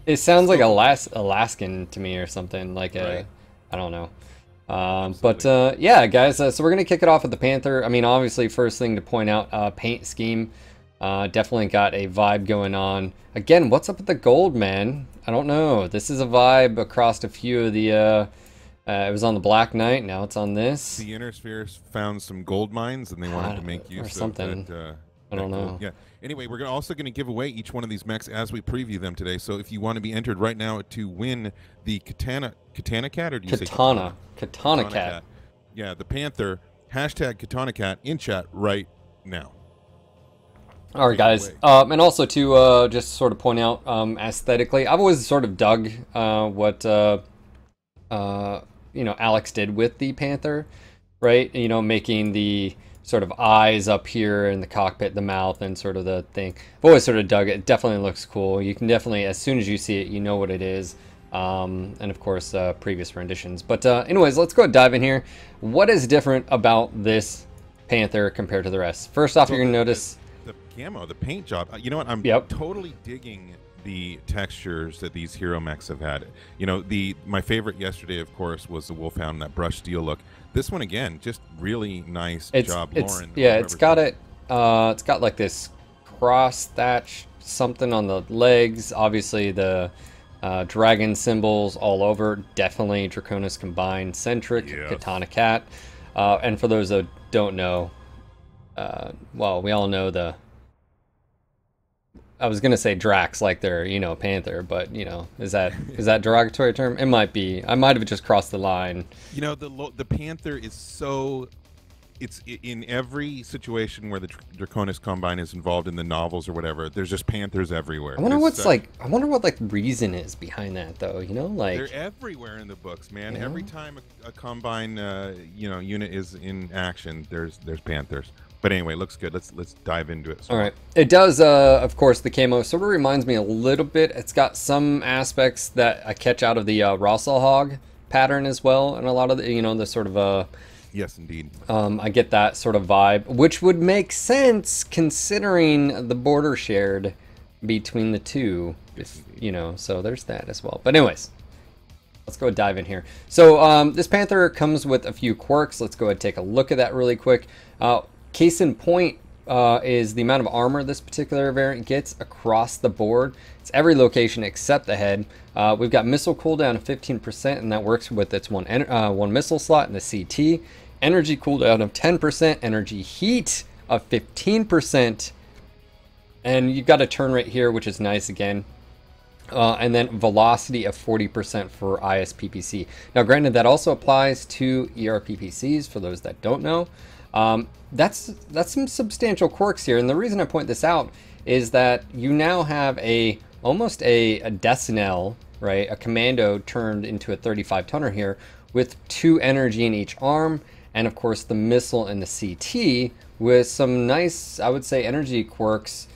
It sounds like Alaskan to me or something like Right. I don't know. But Absolutely. yeah, guys. So we're gonna kick it off with the Panther. I mean, obviously, first thing to point out, paint scheme. Definitely got a vibe going on. Again, what's up with the gold, man? I don't know. This is a vibe across a few of the. It was on the Black Knight. Now it's on this. The Inner Spheres found some gold mines, and they wanted to make Or use of something. I that don't gold. know. Yeah. Anyway, we're also going to give away each one of these mechs as we preview them today. So if you want to be entered right now to win the Katana Cat, or do you say Katana? Katana Cat. Yeah, the Panther. Hashtag Katana Cat in chat right now. All right, Take it guys. away. And also to just sort of point out aesthetically, I've always sort of dug what Alex did with the Panther, right? Making the sort of eyes up here in the cockpit, the mouth, and sort of the thing. I've always sort of dug it. It definitely looks cool. You can definitely, as soon as you see it, you know what it is. And of course, previous renditions. But anyways, let's go and dive in here. What is different about this Panther compared to the rest? First off, Well, you're gonna notice. the camo, the paint job. You know what? I'm Yep. totally digging the textures that these hero mechs have had. My favorite yesterday, of course, was the Wolfhound, that brushed steel look. This one again, just really nice job, Lauren. Yeah, it's got it. It's got like this cross thatch something on the legs. Obviously, the dragon symbols all over. Definitely Draconis combined centric Yes. Katana Cat. And for those that don't know, well, we all know the. I was gonna say Drax like they're Panther, but is that derogatory term? It might be. I might have just crossed the line. The Panther is so. It's in every situation where the Draconis Combine is involved in the novels or whatever. There's just Panthers everywhere. I wonder There's what's like. I wonder what like reason is behind that though. Like they're everywhere in the books, man. You know? Every time a Combine unit is in action, there's Panthers. But anyway, looks good. Let's dive into it. All right, it does. Of course, the camo sort of reminds me a little bit. It's got some aspects that I catch out of the Rossel Hog pattern as well, and a lot of the sort of Yes, indeed. I get that sort of vibe, which would make sense considering the border shared between the two. So there's that as well. But anyways, let's go dive in here. So this Panther comes with a few quirks. Let's go ahead and take a look at that really quick. Case in point is the amount of armor this particular variant gets across the board. It's every location except the head. We've got missile cooldown of 15%, and that works with its one missile slot in the CT. Energy cooldown of 10%, energy heat of 15%, and you've got a turn rate here, which is nice again. And then velocity of 40% for ISPPC. Now, granted, that also applies to ERPPCs for those that don't know. That's some substantial quirks here, and the reason I point this out is that you now have almost a Decinel, right? A commando turned into a 35-tonner here with 2 energy in each arm, and of course the missile and the CT with some nice, I would say, energy quirks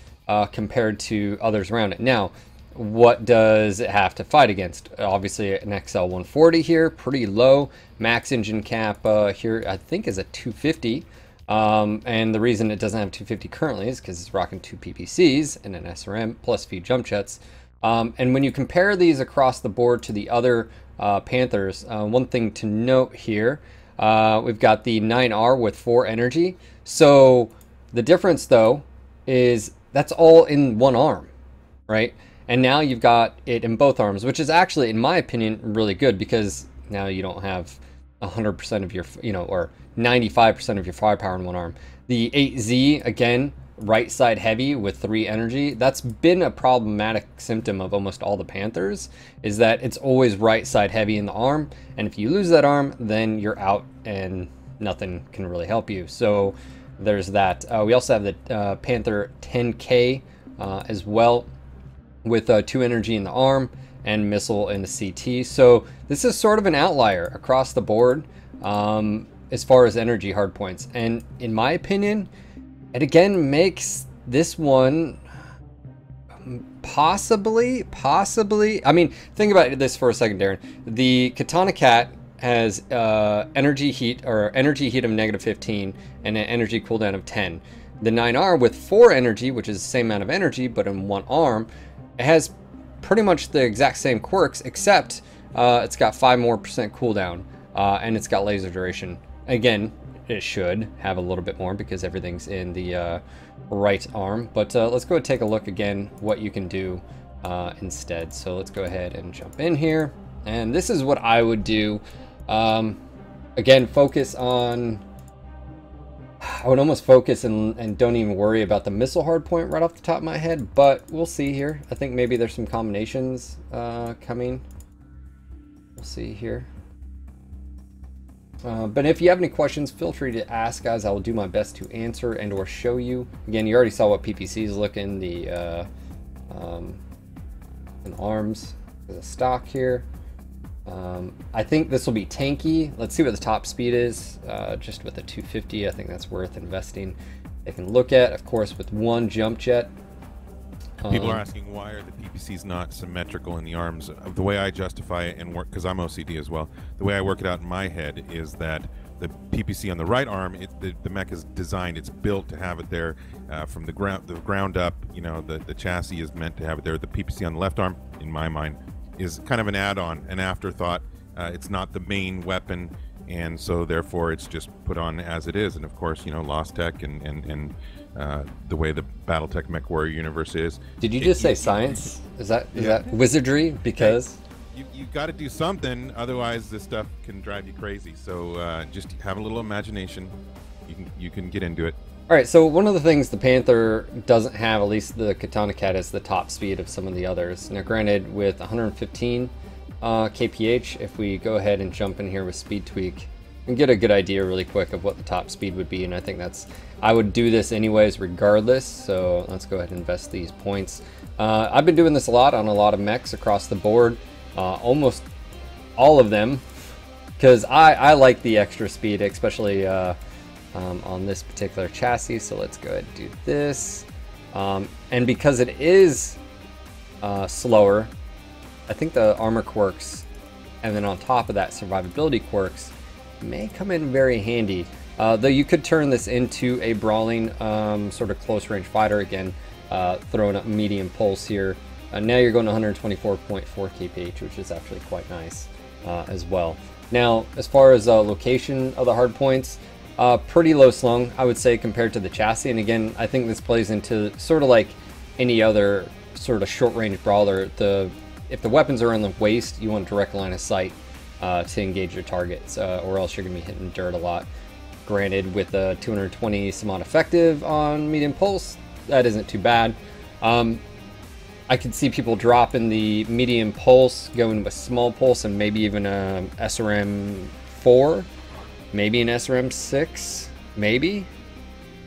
compared to others around it. Now, what does it have to fight against? Obviously an XL 140 here, pretty low. Max engine cap here I think is a 250. And the reason it doesn't have 250 currently is because it's rocking 2 PPCs and an SRM plus few jump jets. And when you compare these across the board to the other Panthers, one thing to note here, we've got the 9R with 4 energy. So the difference though is that's all in one arm, right? And now you've got it in both arms, which is actually, in my opinion, really good because now you don't have 100% of your, or 95% of your firepower in one arm. The 8Z, again, right side heavy with 3 energy. That's been a problematic symptom of almost all the Panthers, is that it's always right side heavy in the arm. And if you lose that arm, then you're out and nothing can really help you. So there's that. We also have the Panther 10K as well, with 2 energy in the arm and missile in the CT. So this is sort of an outlier across the board as far as energy hardpoints. And in my opinion, it again makes this one possibly, I mean, think about this for a second, Darren. The Katana Cat has energy heat of -15 and an energy cooldown of 10. The 9R with 4 energy, which is the same amount of energy, but in one arm, it has pretty much the exact same quirks, except it's got 5% more cooldown, and it's got laser duration. Again, it should have a little bit more because everything's in the right arm. But let's go and take a look again what you can do instead. So let's go ahead and jump in here. And this is what I would do. Again, focus on... I would almost focus and don't even worry about the missile hardpoint right off the top of my head, but we'll see here. I think maybe there's some combinations coming. We'll see here. But if you have any questions, feel free to ask, guys. I will do my best to answer and or show you. Again, you already saw what PPCs look in the in arms. There's a stock here. I think this will be tanky. Let's see what the top speed is. Just with the 250, I think that's worth investing. They can look at, of course, with one jump jet. People are asking why are the PPCs not symmetrical in the arms. The way I justify it and work, because I'm OCD as well, the way I work it out in my head is that the PPC on the right arm, the mech is designed, it's built to have it there from the ground up. You know, the chassis is meant to have it there. The PPC on the left arm, in my mind, is kind of an add-on, an afterthought. It's not the main weapon, and so therefore it's just put on as it is. And of course, you know, Lost Tech and the way the BattleTech Mech Warrior universe is. Did you just say science? Is that wizardry? Because you got to do something, otherwise this stuff can drive you crazy. So just have a little imagination. You can get into it. All right, so one of the things the Panther doesn't have, at least the Katana Cat, is the top speed of some of the others. Now granted, with 115 kph, if we go ahead and jump in here with speed tweak and get a good idea really quick of what the top speed would be, and I think I would do this anyways regardless, so let's go ahead and invest these points. I've been doing this a lot on a lot of mechs across the board, almost all of them, because I like the extra speed, especially on this particular chassis. So let's go ahead and do this, and because it is slower, I think the armor quirks and then on top of that survivability quirks may come in very handy, though you could turn this into a brawling sort of close range fighter again, throwing up medium pulse here. Now you're going to 124.4 kph, which is actually quite nice as well. Now as far as location of the hard points, pretty low slung, I would say, compared to the chassis. And again, I think this plays into sort of like any other sort of short range brawler. If the weapons are in the waist, you want direct line of sight to engage your targets, or else you're going to be hitting dirt a lot. Granted, with a 220 some odd effective on medium pulse, that isn't too bad. I could see people dropping the medium pulse, going with small pulse, and maybe even a SRM 4. Maybe an SRM 6, maybe,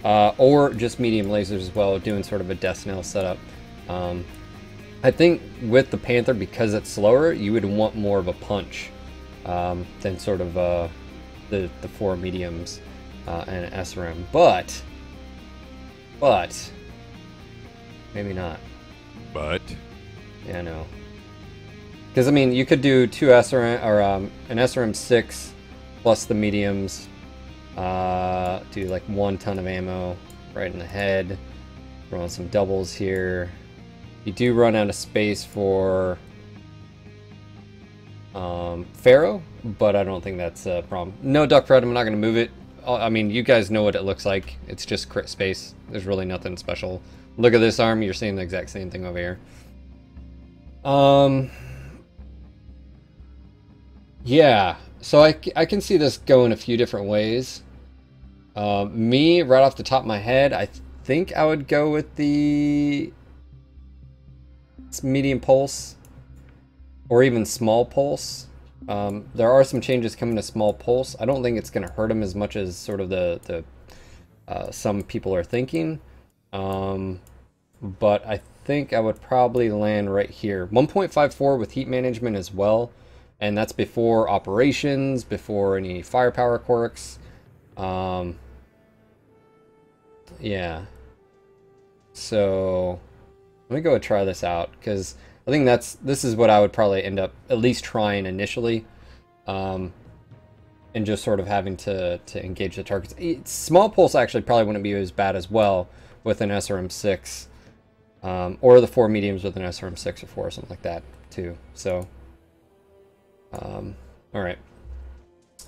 or just medium lasers as well, doing sort of a death nail setup. I think with the Panther, because it's slower, you would want more of a punch than sort of the 4 mediums and an SRM, but maybe not. But yeah, no, because I mean, you could do 2 SRM or an SRM 6. Plus the mediums, do like 1 ton of ammo right in the head. Run some doubles here. You do run out of space for Pharaoh, but I don't think that's a problem. No Duck Red, I'm not going to move it. I mean, you guys know what it looks like. It's just crit space. There's really nothing special. Look at this arm. You're seeing the exact same thing over here. Yeah. So I can see this going a few different ways. Me, right off the top of my head, I think I would go with the medium pulse or even small pulse. There are some changes coming to small pulse. I don't think it's going to hurt them as much as sort of the some people are thinking. But I think I would probably land right here. 1.54 with heat management as well. And that's before operations, before any firepower quirks. Yeah. So let me go and try this out, because I think this is what I would probably end up at least trying initially. And just sort of having to engage the targets. Small pulse actually probably wouldn't be as bad as well with an SRM 6. Or the 4 mediums with an SRM 6 or 4 or something like that too. So, all right.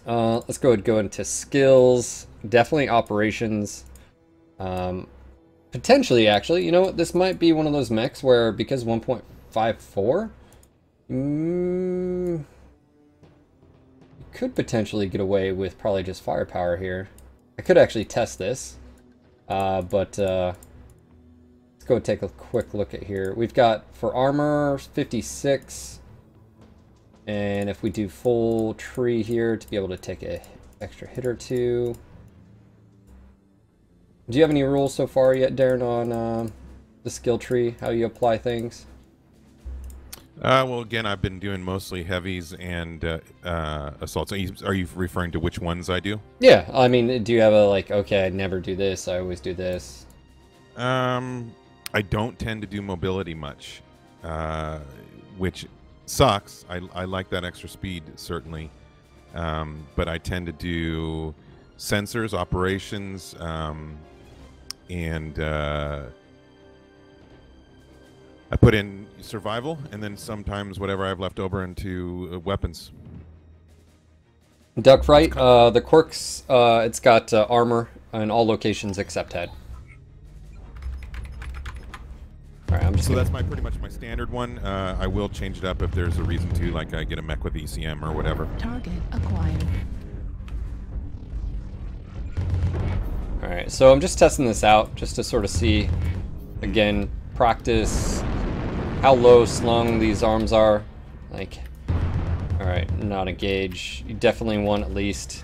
Let's go into skills. Definitely operations. Potentially, actually, you know what? This might be one of those mechs where, because 1.54, you could potentially get away with probably just firepower here. I could actually test this, but let's go take a quick look at here. We've got, for armor, 56, and if we do full tree here to be able to take a extra hit or two. Do you have any rules so far yet, Darren, on the skill tree, how you apply things? Well, again, I've been doing mostly heavies and assaults. Are you referring to which ones I do? Yeah, I mean, do you have a, like, okay, I never do this, I always do this? I don't tend to do mobility much, which sucks. I like that extra speed, certainly. But I tend to do sensors, operations, and I put in survival, and then sometimes whatever I have left over into weapons. Duck Fright, the quirks, it's got armor in all locations except head. All right, So that's pretty much my standard one. I will change it up if there's a reason to, like I get a mech with ECM or whatever. Target acquired. All right, so I'm just testing this out just to sort of see, again, practice how low slung these arms are. Like, all right, not a gauge. You definitely want at least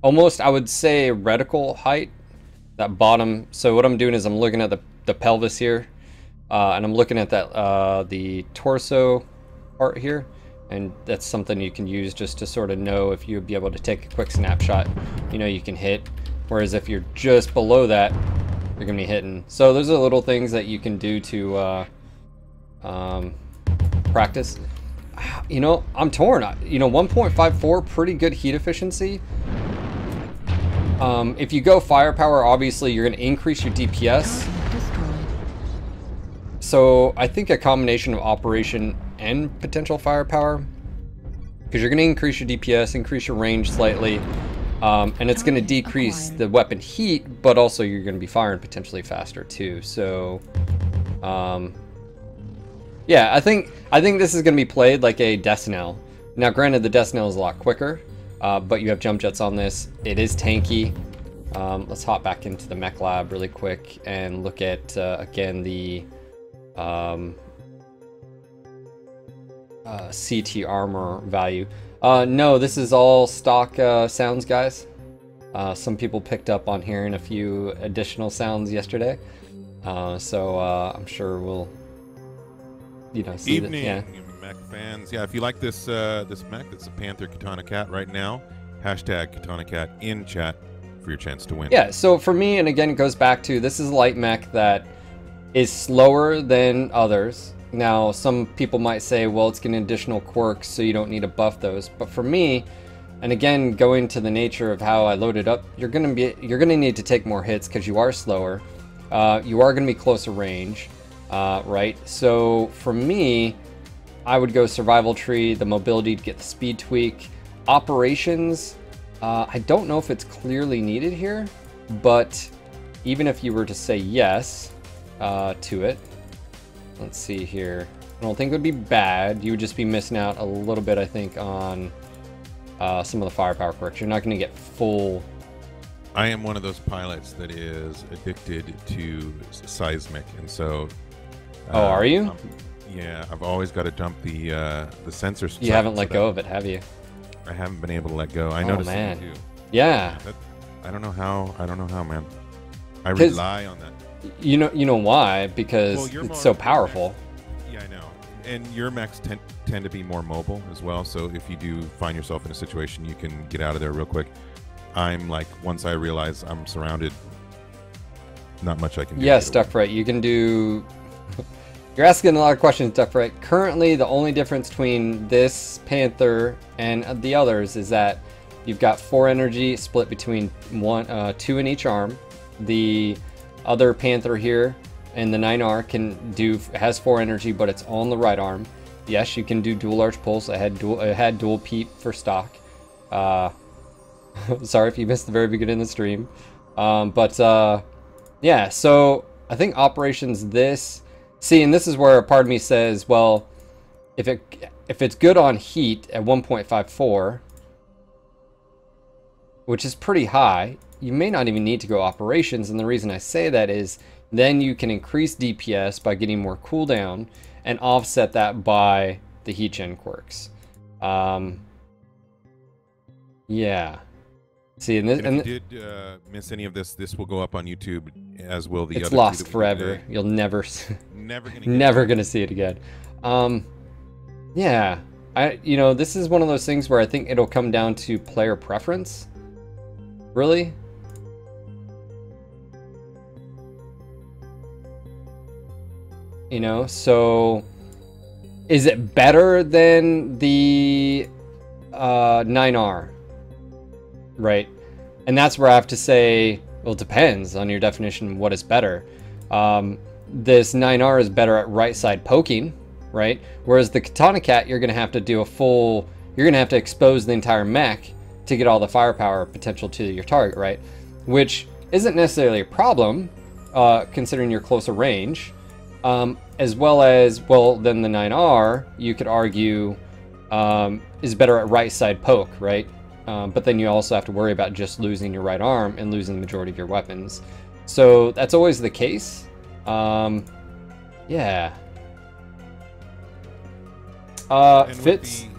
almost, I would say, reticle height, that bottom. So what I'm doing is I'm looking at the pelvis here, and I'm looking at that the torso part here. And that's something you can use just to sort of know if you'd be able to take a quick snapshot, you know, you can hit. Whereas if you're just below that, you're gonna be hitting. So those are little things that you can do to practice. You know, I'm torn. You know, 1.54, pretty good heat efficiency. If you go firepower, obviously you're gonna increase your DPS. So I think a combination of operation and potential firepower, because you're going to increase your DPS, increase your range slightly, and it's going to decrease the weapon heat, but also you're going to be firing potentially faster too. So, yeah, I think this is going to be played like a Decinel. Now, granted, the Decinel is a lot quicker, but you have jump jets on this. It is tanky. Let's hop back into the mech lab really quick and look at again the CT armor value. No, this is all stock sounds, guys. Some people picked up on hearing a few additional sounds yesterday, so I'm sure we'll, you know, see Evening, yeah. mech fans. Yeah, if you like this this mech, it's a Panther Katana Cat right now. Hashtag Katana Cat in chat for your chance to win. Yeah, so for me, and again, it goes back to, this is a light mech that is slower than others. Now, some people might say, well, it's getting additional quirks, so you don't need to buff those. But for me, and again, going to the nature of how I load it up, you're gonna need to take more hits because you are slower. You are gonna be closer range, right? So for me, I would go survival tree, the mobility to get the speed tweak. Operations, I don't know if it's clearly needed here, but even if you were to say yes to it, let's see here. I don't think it would be bad. You would just be missing out a little bit, I think, on some of the firepower quirks. You're not going to get full. I am one of those pilots that is addicted to seismic, and so. Oh, are you? Yeah, I've always got to dump the sensor. You haven't let go of it, have you? I haven't been able to let go. I noticed man. that too. Yeah. I don't know how. I don't know how, man. I rely on that. You know why? Because it's so powerful. Yeah, I know. And your mechs tend to be more mobile as well. So if you do find yourself in a situation, you can get out of there real quick. I'm like, once I realize I'm surrounded, not much I can do. Yes, Duckfright, you can do. You're asking a lot of questions, Duckfright. Currently, the only difference between this Panther and the others is that you've got 4 energy split between 2 in each arm. the other Panther here and the 9R has 4 energy, but it's on the right arm. Yes, you can do dual arch pulse. It had dual peep for stock. Sorry if you missed the very beginning of the stream. Yeah, so I think operations this. See, and this is where a part of me says, well, if it's good on heat at 1.54, which is pretty high, you may not even need to go operations. And the reason I say that is then you can increase DPS by getting more cooldown and offset that by the heat gen quirks. Yeah. See, and if you did miss any of this, this will go up on YouTube, as will the other. It's lost forever. You'll never gonna see it again. Yeah, this is one of those things where I think it'll come down to player preference. Really. So is it better than the 9R? Right, and that's where I have to say, well, it depends on your definition. What is better? This 9R is better at right side poking, right? Whereas the Katana Cat, you're gonna have to do you're gonna have to expose the entire mech to get all the firepower potential to your target, right? Which isn't necessarily a problem, considering your closer range, as well as, well, then the 9R, you could argue, is better at right side poke, right? But then you also have to worry about just losing your right arm and losing the majority of your weapons. So that's always the case. Yeah. And Fits. with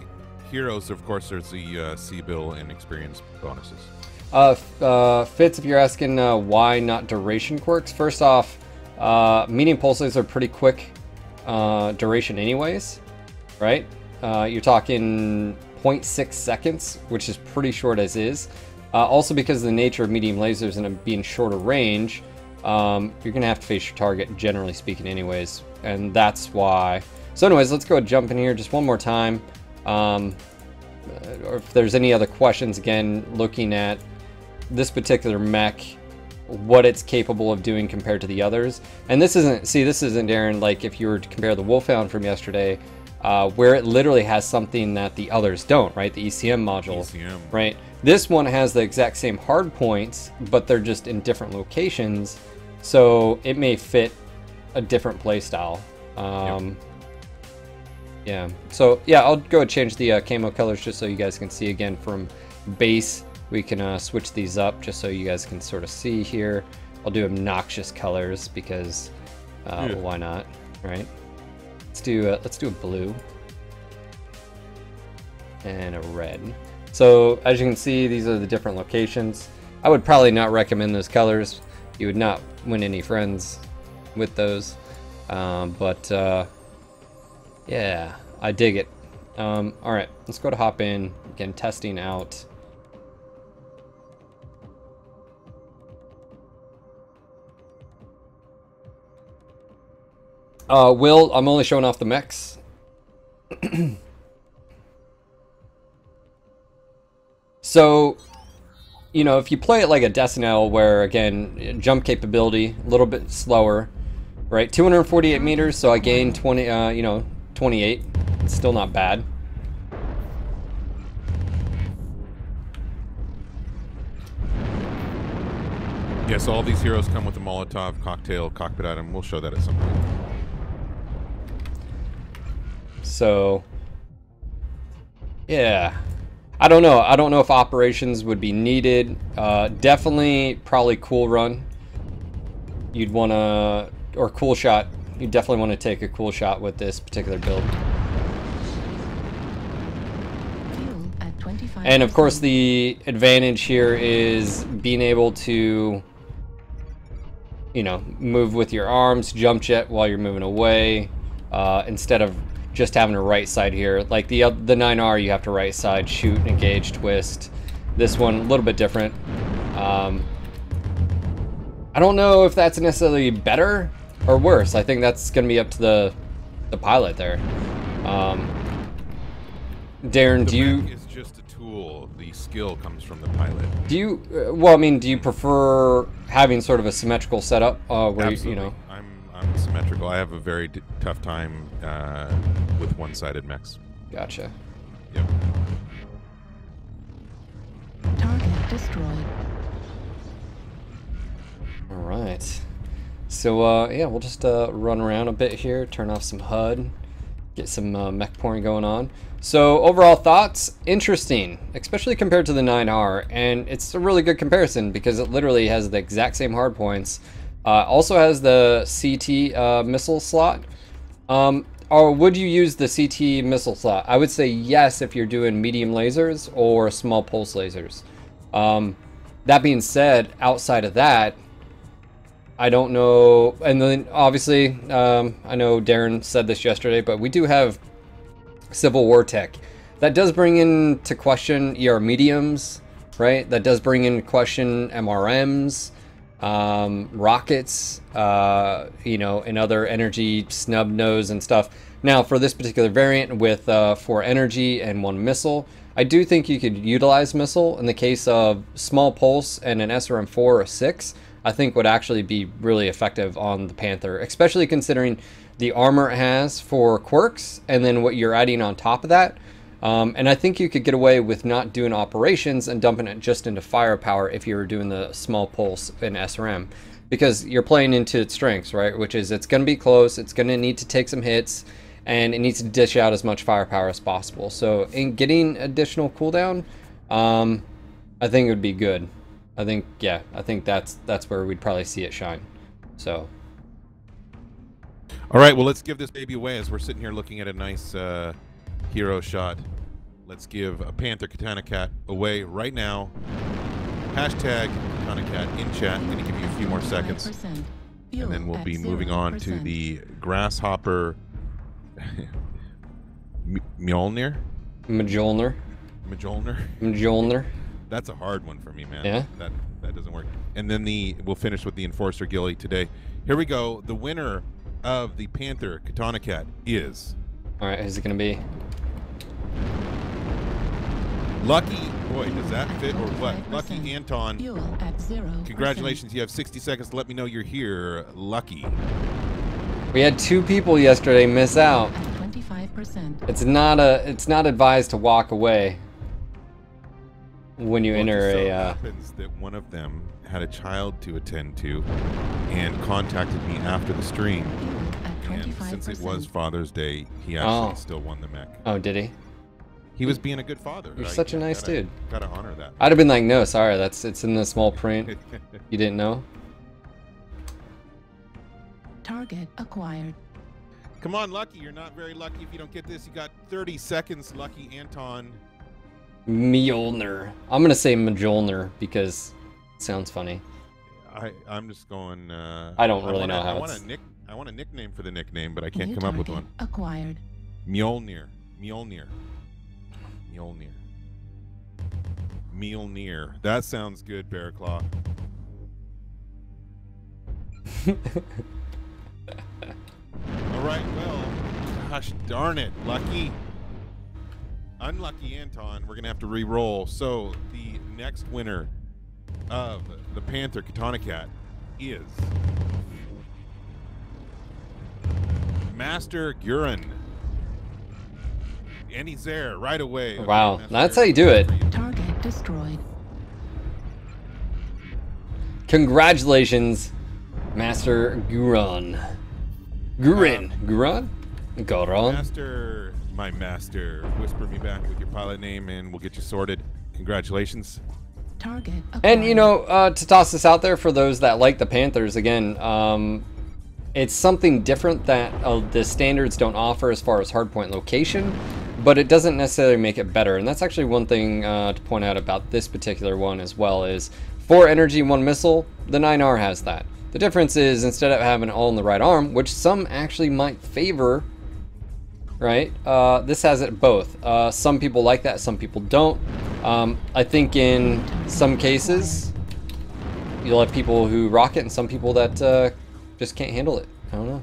the heroes, of course, there's the C-bill and experience bonuses. Fits, if you're asking why not duration quirks, first off, medium pulses are pretty quick duration anyways, right? You're talking 0.6 seconds, which is pretty short as is. Also, because of the nature of medium lasers and it being shorter range, you're gonna have to face your target, generally speaking, anyways, and that's why. So anyways, let's go jump in here just one more time. Or if there's any other questions, again, looking at this particular mech, what it's capable of doing compared to the others. And this isn't, Darren, like if you were to compare the Wolfhound from yesterday, where it literally has something that the others don't, right? The ECM module, right? This one has the exact same hard points, but they're just in different locations, so it may fit a different playstyle. Yeah, so yeah, I'll go and change the camo colors just so you guys can see again from base. We can switch these up just so you guys can sort of see here. I'll do obnoxious colors because why not, right? Let's do a blue and a red. So as you can see, these are the different locations. I would probably not recommend those colors. You would not win any friends with those. Yeah, I dig it. All right, let's go to hop in again, testing out. Will, I'm only showing off the mechs. So, if you play it like a Decinel, where again, jump capability, a little bit slower, right? 248 meters, so I gained 28. It's still not bad. Yes, all these heroes come with a Molotov cocktail cockpit item. We'll show that at some point. So, yeah. I don't know. I don't know if operations would be needed. Definitely, probably cool run. You'd want to, or cool shot. You definitely want to take a cool shot with this particular build. And of course, the advantage here is being able to, move with your arms, jump jet while you're moving away, instead of just having a right side here. Like the 9R, you have to right side, shoot, engage, twist. This one, a little bit different. I don't know if that's necessarily better or worse. I think that's going to be up to the pilot there. Darren, the mech is just a tool. The skill comes from the pilot. Do you? Well, I mean, do you prefer having sort of a symmetrical setup where Absolutely. you know? I'm symmetrical. I have a very tough time with one-sided mechs. Gotcha. Yep. Target destroyed. All right. So yeah, we'll just run around a bit here, turn off some HUD, get some mech pouring going on. So overall thoughts, interesting, especially compared to the 9R, and it's a really good comparison because it literally has the exact same hard points. Also has the CT missile slot. Or would you use the CT missile slot? I would say yes if you're doing medium lasers or small pulse lasers. That being said, outside of that, I don't know. And then obviously, I know Darren said this yesterday, but we do have Civil War tech. That does bring into question ER mediums, right? That does bring into question MRMs, rockets, you know, and other energy snub nose and stuff. Now, for this particular variant with 4 energy and 1 missile, I do think you could utilize missile in the case of small pulse and an SRM-4 or 6. I think would actually be really effective on the Panther, especially considering the armor it has for quirks and then what you're adding on top of that. And I think you could get away with not doing operations and dumping it just into firepower if you were doing the small pulse in SRM, because you're playing into its strengths, right? Which is it's going to be close, it's going to need to take some hits, and it needs to dish out as much firepower as possible. So in getting additional cooldown, I think it would be good. I think, yeah, I think that's where we'd probably see it shine. So. All right, well, let's give this baby away as we're sitting here looking at a nice hero shot. Let's give a Panther Katana Cat away right now. Hashtag Katana Cat in chat. I'm going to give you a few more seconds. And then we'll be moving on to the Grasshopper Mjolnir? Mjolnir. That's a hard one for me, man. Yeah? That doesn't work. And then we'll finish with the Enforcer Gilly today. Here we go. The winner of the Panther Katana Cat is... All right, who's it going to be? Lucky. Boy, does that fit or what? Lucky Anton. Fuel at 0%. Congratulations. You have 60 seconds to let me know you're here. Lucky. We had 2 people yesterday miss out. At 25%. It's not advised to walk away when you enter It a. happens that one of them had a child to attend to, and contacted me after the stream. And since it was Father's Day, he actually still won the mech. Oh, did he? He was being a good father. You're such a nice dude. Gotta honor that. I'd have been like, no, sorry, it's in the small print. You didn't know? Target acquired. Come on, Lucky. You're not very lucky if you don't get this. You got 30 seconds, Lucky Anton. Mjolnir. I'm gonna say Mjolnir because it sounds funny. I'm just going. I don't really know how it's. I want a nickname for the nickname, but I can't come up with one. Acquired. Mjolnir. That sounds good, Bearclaw. All right, well, gosh darn it, Lucky. Unlucky Anton, we're going to have to re-roll. So the next winner of the Panther Katana Cat is Master Gurin. And he's there right away. Okay, wow, Master that's how you do it. Target destroyed. Congratulations, Master Gurin. Gurin? Master, my master. Whisper me back with your pilot name and we'll get you sorted. Congratulations. Target acquired. And, you know, to toss this out there for those that like the Panthers, again, it's something different that the standards don't offer as far as hardpoint location, but it doesn't necessarily make it better. And that's actually one thing to point out about this particular one as well is 4 energy, 1 missile, the 9R has that. The difference is instead of having it all in the right arm, which some actually might favor, right? This has it both. Some people like that, some people don't. I think in some cases, you'll have people who rock it and some people that just can't handle it. I don't know.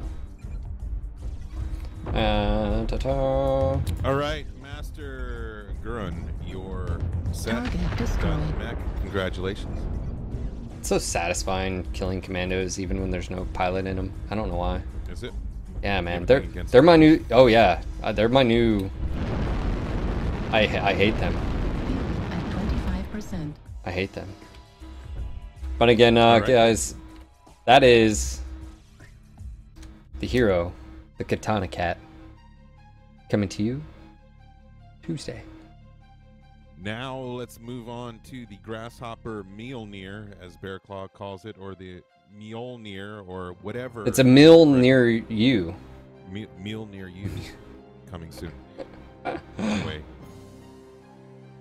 All right, Master Gurun, your set. Target destroyed. Done, Mech. Congratulations. It's so satisfying killing commandos even when there's no pilot in them. I don't know why. Is it? Yeah, man. Everything against They're my new. Oh yeah, they're my new. I hate them. At 25%. I hate them. But again, All right. guys, that is the hero, the Katana Cat, coming to you Tuesday. Now let's move on to the grasshopper Mjolnir, as Bearclaw calls it, or the Mjolnir, or whatever. It's a mill near you. Meal near you. Coming soon. Anyway,